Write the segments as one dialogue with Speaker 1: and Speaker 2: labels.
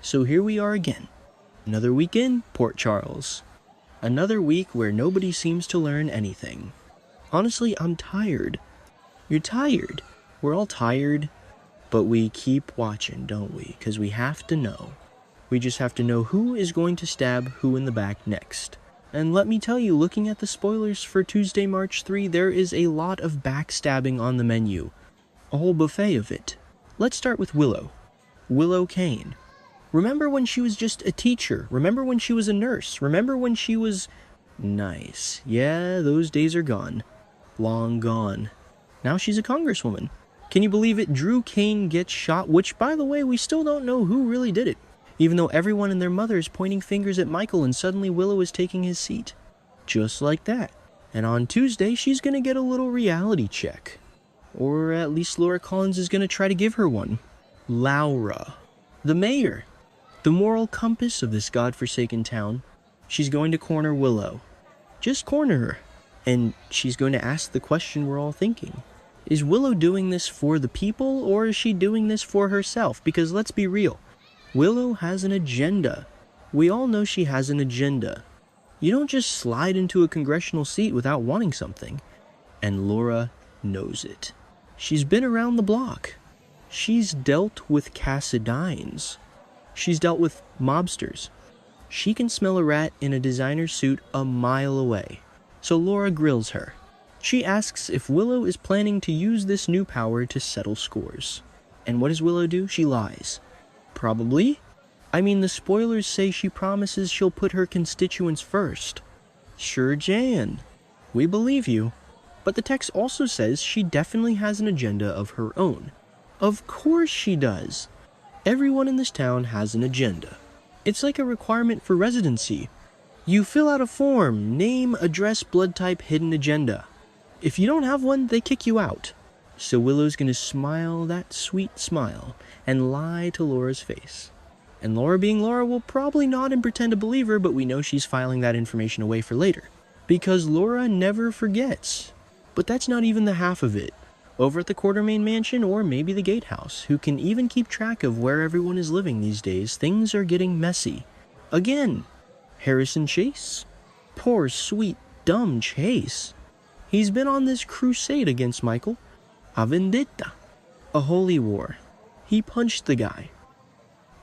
Speaker 1: So here we are again. Another week in Port Charles. Another week where nobody seems to learn anything. Honestly, I'm tired. You're tired. We're all tired, but we keep watching, don't we? Because we have to know. We just have to know who is going to stab who in the back next. And let me tell you, looking at the spoilers for Tuesday, March 3, there is a lot of backstabbing on the menu. A whole buffet of it. Let's start with Willow. Willow Kane. Remember when she was just a teacher? Remember when she was a nurse? Remember when she was nice? Yeah, those days are gone. Long gone. Now she's a congresswoman. Can you believe it? Drew Kane gets shot, which, by the way, we still don't know who really did it. Even though everyone and their mother is pointing fingers at Michael, and suddenly Willow is taking his seat. Just like that. And on Tuesday, she's gonna get a little reality check. Or at least Laura Collins is gonna try to give her one. Laura. The mayor. The moral compass of this godforsaken town. She's going to corner Willow. Just corner her. And she's going to ask the question we're all thinking. Is Willow doing this for the people, or is she doing this for herself? Because let's be real. Willow has an agenda. We all know she has an agenda. You don't just slide into a congressional seat without wanting something. And Laura knows it. She's been around the block. She's dealt with Cassidines. She's dealt with mobsters. She can smell a rat in a designer suit a mile away. So Laura grills her. She asks if Willow is planning to use this new power to settle scores. And what does Willow do? She lies. Probably. I mean, the spoilers say she promises she'll put her constituents first. Sure, Jan. We believe you. But the text also says she definitely has an agenda of her own. Of course she does. Everyone in this town has an agenda. It's like a requirement for residency. You fill out a form, name, address, blood type, hidden agenda. If you don't have one, they kick you out. So Willow's gonna smile that sweet smile and lie to Laura's face. And Laura, being Laura, will probably nod and pretend to believe her, but we know she's filing that information away for later. Because Laura never forgets. But that's not even the half of it. Over at the Quartermaine mansion, or maybe the gatehouse, who can even keep track of where everyone is living these days, things are getting messy. Again. Harrison Chase? Poor, sweet, dumb Chase. He's been on this crusade against Michael. A vendetta. A holy war. He punched the guy.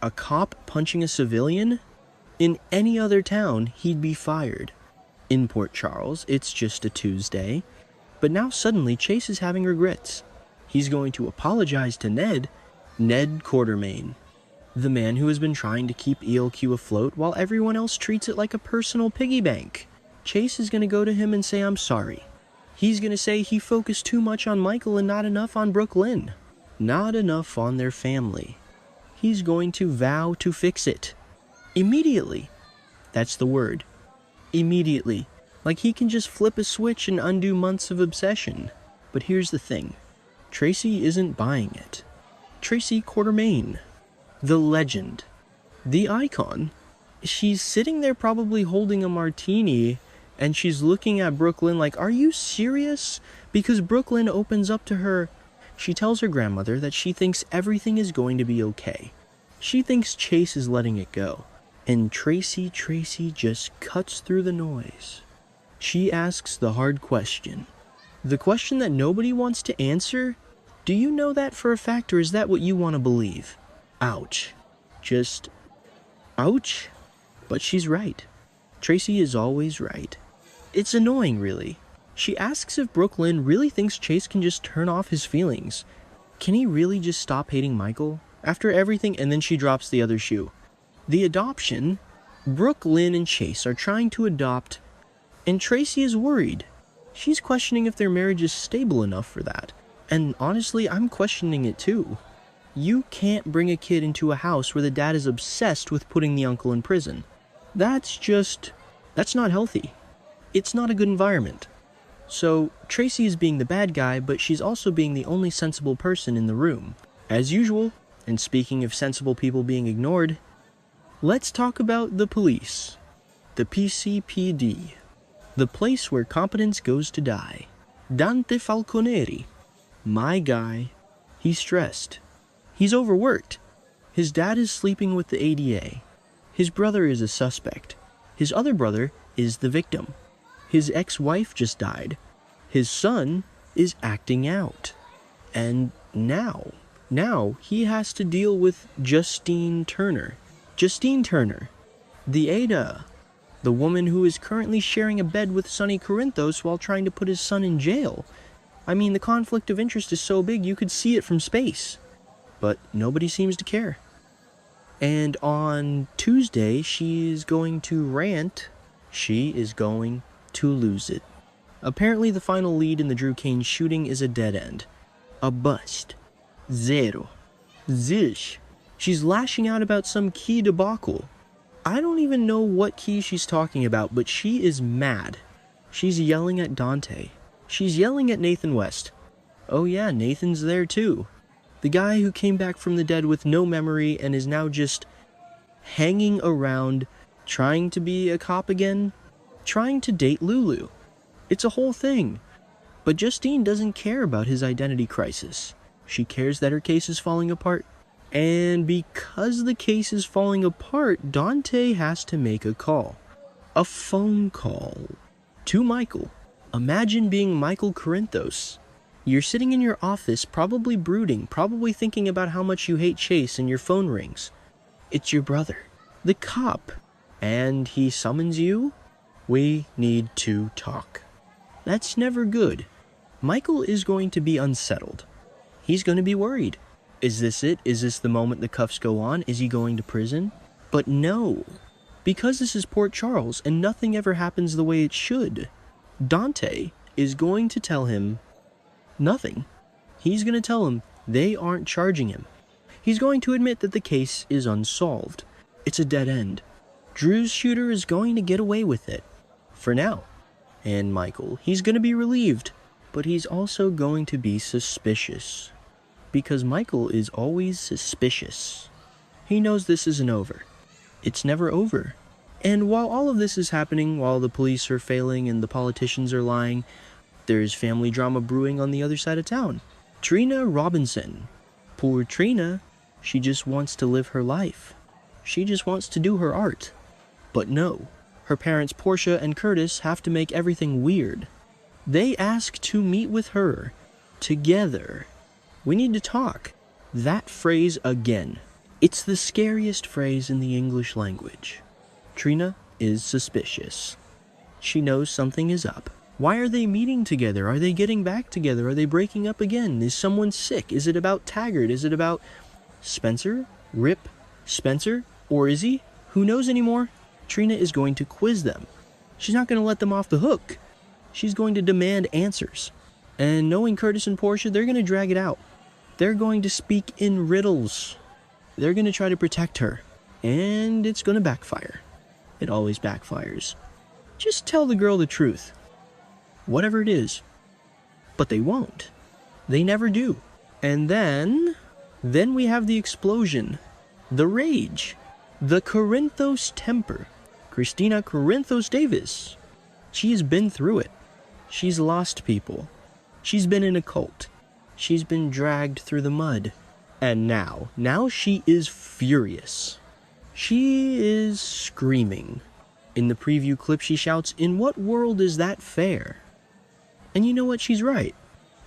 Speaker 1: A cop punching a civilian? In any other town, he'd be fired. In Port Charles, it's just a Tuesday. But now suddenly Chase is having regrets. He's going to apologize to Ned Quartermaine. The man who has been trying to keep ELQ afloat while everyone else treats it like a personal piggy bank. Chase is going to go to him and say, I'm sorry. He's going to say he focused too much on Michael and not enough on Brooklyn. Not enough on their family. He's going to vow to fix it. Immediately. That's the word. Immediately. Like he can just flip a switch and undo months of obsession. But here's the thing. Tracy isn't buying it. Tracy Quartermaine. The legend. The icon. She's sitting there probably holding a martini, and she's looking at Brooklyn like, are you serious? Because Brooklyn opens up to her. She tells her grandmother that she thinks everything is going to be okay. She thinks Chase is letting it go. And Tracy just cuts through the noise. She asks the hard question. The question that nobody wants to answer? Do you know that for a fact, or is that what you want to believe? Ouch. Just ouch. But she's right. Tracy is always right. It's annoying, really. She asks if Brooklyn really thinks Chase can just turn off his feelings. Can he really just stop hating Michael? After everything, and then she drops the other shoe. The adoption. Brooklyn and Chase are trying to adopt, and Tracy is worried. She's questioning if their marriage is stable enough for that. And honestly, I'm questioning it too. You can't bring a kid into a house where the dad is obsessed with putting the uncle in prison. That's not healthy. It's not a good environment. So, Tracy is being the bad guy, but she's also being the only sensible person in the room. As usual, and speaking of sensible people being ignored, let's talk about the police. The PCPD. The place where competence goes to die. Dante Falconeri. My guy. He's stressed. He's overworked. His dad is sleeping with the ADA. His brother is a suspect. His other brother is the victim. His ex-wife just died. His son is acting out. And now he has to deal with Justine Turner. Justine Turner, the Ada, the woman who is currently sharing a bed with Sonny Corinthos while trying to put his son in jail. I mean, the conflict of interest is so big you could see it from space. But nobody seems to care. And on Tuesday, she's going to rant. She is going to lose it. Apparently, the final lead in the Drew Kane shooting is a dead end. A bust. Zero. Zish. She's lashing out about some key debacle. I don't even know what key she's talking about, but she is mad. She's yelling at Dante. She's yelling at Nathan West. Oh yeah, Nathan's there too. The guy who came back from the dead with no memory and is now just hanging around, trying to be a cop again, trying to date Lulu. It's a whole thing. But Justine doesn't care about his identity crisis. She cares that her case is falling apart. And because the case is falling apart, Dante has to make a call. A phone call. To Michael. Imagine being Michael Corinthos. You're sitting in your office, probably brooding, probably thinking about how much you hate Chase, and your phone rings. It's your brother, the cop. And he summons you? We need to talk. That's never good. Michael is going to be unsettled. He's going to be worried. Is this it? Is this the moment the cuffs go on? Is he going to prison? But no. Because this is Port Charles and nothing ever happens the way it should, Dante is going to tell him nothing. He's going to tell him they aren't charging him. He's going to admit that the case is unsolved. It's a dead end. Drew's shooter is going to get away with it. For now. And Michael, he's going to be relieved. But he's also going to be suspicious. Because Michael is always suspicious. He knows this isn't over. It's never over. And while all of this is happening, while the police are failing and the politicians are lying, there's family drama brewing on the other side of town. Trina Robinson. Poor Trina, she just wants to live her life. She just wants to do her art. But no, her parents Portia and Curtis have to make everything weird. They ask to meet with her. Together. We need to talk. That phrase again. It's the scariest phrase in the English language. Trina is suspicious. She knows something is up. Why are they meeting together? Are they getting back together? Are they breaking up again? Is someone sick? Is it about Taggart? Is it about Spencer? Rip? Spencer? Or is he? Who knows anymore? Trina is going to quiz them. She's not going to let them off the hook. She's going to demand answers. And knowing Curtis and Portia, they're going to drag it out. They're going to speak in riddles. They're going to try to protect her. And it's going to backfire. It always backfires. Just tell the girl the truth. Whatever it is. But they won't. They never do. And then we have the explosion. The rage. The Corinthos temper. Kristina Corinthos Davis. She has been through it. She's lost people. She's been in a cult. She's been dragged through the mud. And now she is furious. She is screaming. In the preview clip she shouts, "In what world is that fair?" And you know what? She's right.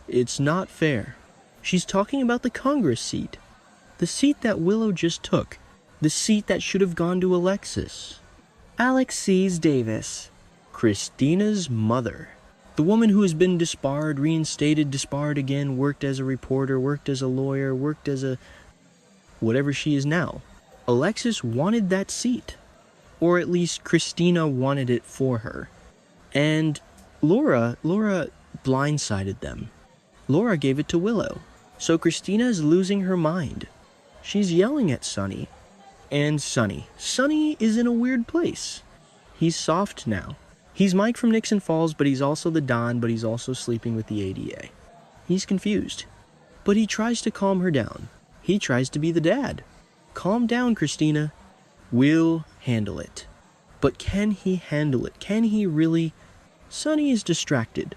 Speaker 1: It's not fair. She's talking about the Congress seat. The seat that Willow just took. The seat that should have gone to Alexis. Alexis Davis. Kristina's mother. The woman who has been disbarred, reinstated, disbarred again, worked as a reporter, worked as a lawyer, worked as a whatever she is now. Alexis wanted that seat. Or at least Kristina wanted it for her. And Laura blindsided them. Laura gave it to Willow. So Kristina is losing her mind. She's yelling at Sonny. And Sonny is in a weird place. He's soft now. He's Mike from Nixon Falls, but he's also the Don, but he's also sleeping with the ADA. He's confused. But he tries to calm her down. He tries to be the dad. Calm down, Kristina. We'll handle it. But can he handle it? Can he really? Sonny is distracted.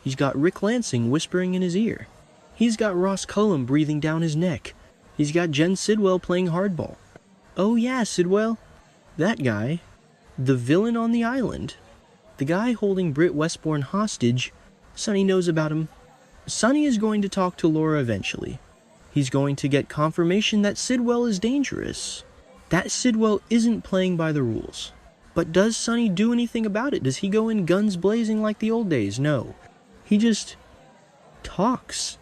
Speaker 1: He's got Rick Lansing whispering in his ear. He's got Ross Cullum breathing down his neck. He's got Jen Sidwell playing hardball. Oh yeah, Sidwell. That guy. The villain on the island. The guy holding Britt Westbourne hostage. Sonny knows about him. Sonny is going to talk to Laura eventually. He's going to get confirmation that Sidwell is dangerous. That Sidwell isn't playing by the rules. But does Sonny do anything about it? Does he go in guns blazing like the old days? No. He just talks.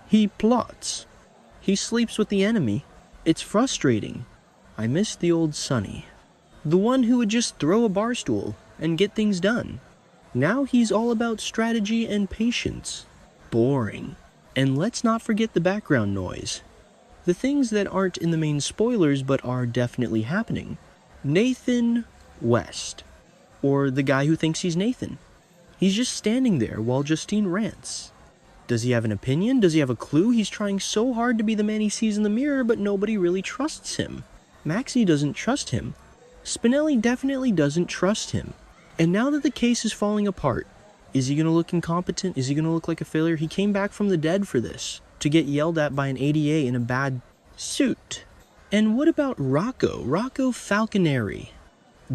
Speaker 1: He plots. He sleeps with the enemy. It's frustrating. I miss the old Sonny. The one who would just throw a bar stool and get things done. Now he's all about strategy and patience. Boring. And let's not forget the background noise. The things that aren't in the main spoilers but are definitely happening. Nathan West. Or the guy who thinks he's Nathan. He's just standing there while Justine rants. Does he have an opinion? Does he have a clue? He's trying so hard to be the man he sees in the mirror, but nobody really trusts him. Maxie doesn't trust him. Spinelli definitely doesn't trust him. And now that the case is falling apart, is he going to look incompetent? Is he going to look like a failure? He came back from the dead for this, to get yelled at by an ADA in a bad suit. And what about Rocco? Rocco Falconeri.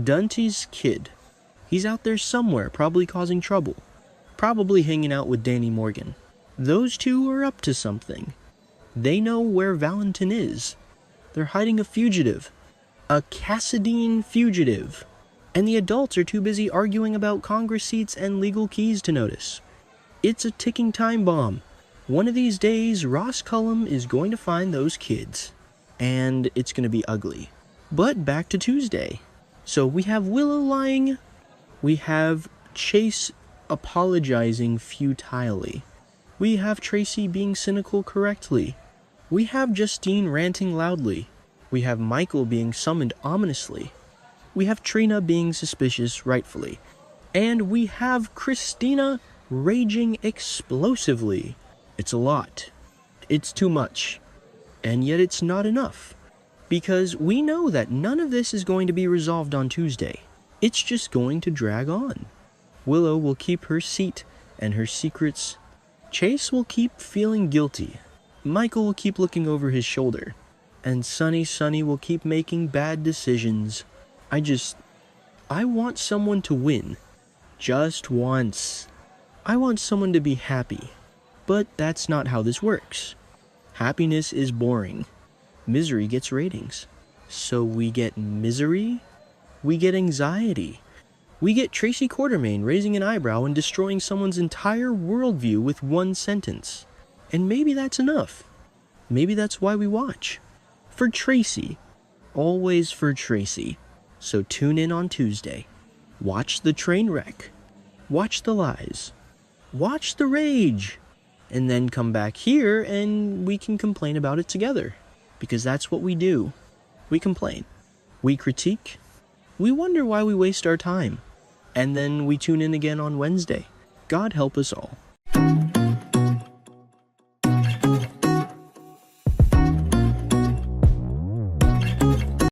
Speaker 1: Dunte's kid. He's out there somewhere, probably causing trouble. Probably hanging out with Danny Morgan. Those two are up to something. They know where Valentin is. They're hiding a fugitive. A Cassadine fugitive. And the adults are too busy arguing about Congress seats and legal keys to notice. It's a ticking time bomb. One of these days, Ross Cullum is going to find those kids. And it's going to be ugly. But back to Tuesday. So we have Willow lying. We have Chase apologizing futilely. We have Tracy being cynical correctly. We have Justine ranting loudly. We have Michael being summoned ominously. We have Trina being suspicious rightfully. And we have Kristina raging explosively. It's a lot. It's too much. And yet it's not enough. Because we know that none of this is going to be resolved on Tuesday. It's just going to drag on. Willow will keep her seat and her secrets. Chase will keep feeling guilty. Michael will keep looking over his shoulder. And Sonny will keep making bad decisions. I want someone to win. Just once. I want someone to be happy. But that's not how this works. Happiness is boring. Misery gets ratings. So we get misery. We get anxiety. We get Tracy Quartermaine raising an eyebrow and destroying someone's entire worldview with one sentence. And maybe that's enough. Maybe that's why we watch. For Tracy. Always for Tracy. So tune in on Tuesday. Watch the train wreck. Watch the lies. Watch the rage. And then come back here and we can complain about it together. Because that's what we do. We complain. We critique. We wonder why we waste our time. And then we tune in again on Wednesday. God help us all.